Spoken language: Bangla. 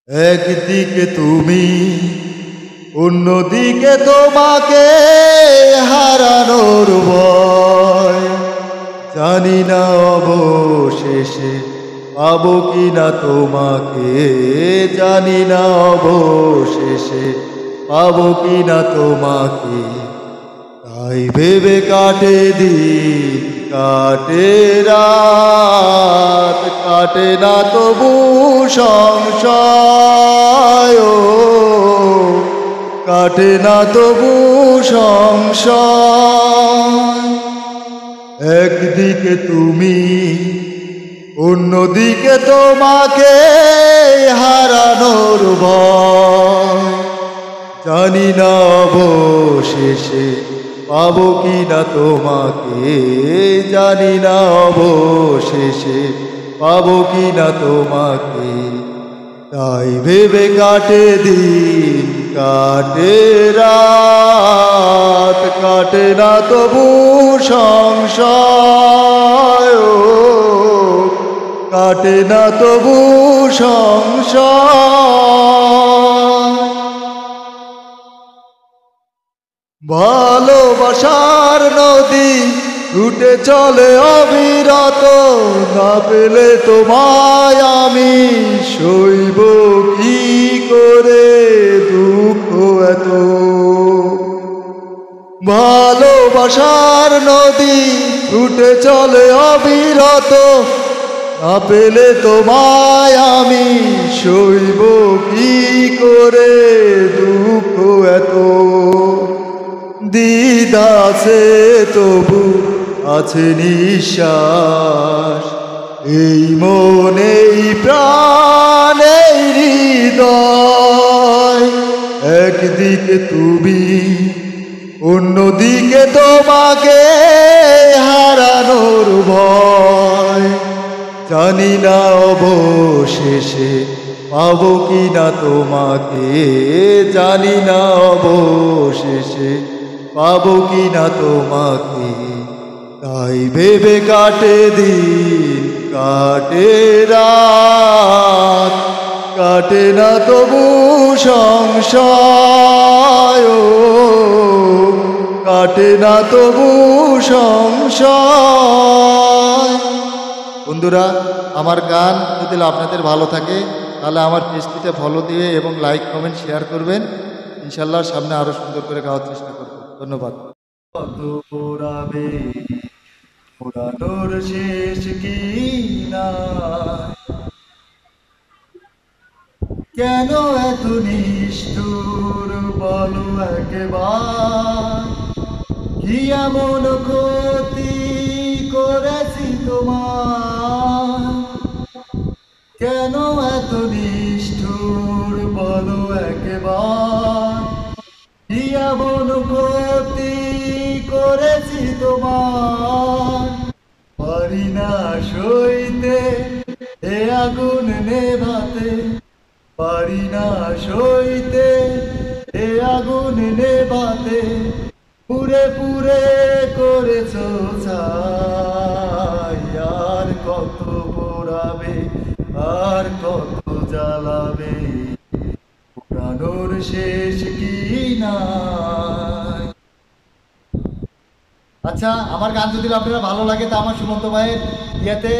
একদিকে তুমি, অন্যদিকে তোমাকে হারানোর ভয়। জানি না অবশেষে পাবো কিনা তোমাকে, জানি না অবশেষে পাবো কিনা তোমাকে। তাই ভেবে কাটে দিন, কাটে রাত, কাটে না তবু সংশয়, কাটে না তবু সংশয়। একদিকে তুমি, অন্যদিকে তোমাকে হারানোর ভয়। জানি না অবশেষে পাবো কিনা তোমাকে, জানি না অবশেষে পাবো কিনা তোমাকে। তাই ভেবে কাটে দিন, কাটে রাত, কাটে না তবু সংশয়, কাটে না তবু সংশয়। ভালোবাসার নদী ছুটে চলে অবিরত, না পেলে তোমায় আমি সইব কি করে দুঃখ এত। ভালোবাসার নদী ছুটে চলে অবিরত, না পেলে তোমায় আমি সইব কি করে দুঃখ এত। দ্বিধা আছে তবু আছে নিঃশ্বাস, এই মন এই প্রাণ এই হৃদয়। একদিকে তুমি, অন্যদিকে তোমাকে হারানোর ভয়। জানি না অবশেষে পাবো কিনা তোমাকে, জানি না অবশেষে পাবো কিনা তোমাকে। তাই ভেবে কাটে দিন, কাটে রাত, কাটে না তবু সংশয়, কাটে না তবু সংশয়। বন্ধুরা, আমার গান যদি আপনাদের ভালো থাকে তাহলে আমার পেজটিতে ফলো দিয়ে এবং লাইক কমেন্ট শেয়ার করবেন। ইনশাল্লাহ সামনে আরো সুন্দর করে গাওয়ার চেষ্টা করব। ধন্যবাদ। কত পোড়াবে, পোড়ানোর শেষ কি না, কেন এত নিষ্ঠুর বলো একবার। কি এমন ক্ষতি করেছি তোমার, কেন এত নিষ্ঠুর বলো একবার। কি এমন ক্ষতি করেছি তোমার, পারি না সইতে এ আগুন নেভাতে, পারি না সইতে এ আগুন নেভাতে। পুরে পুরে করেছো ছাই, আর কত পোড়াবে, আর কত জ্বালাবে, পোড়ানোর শেষ কি নাই। আচ্ছা, আমার গান যদি আপনারা ভালো লাগে তা আমার সুমন্ত ভাইয়ের ইয়েতে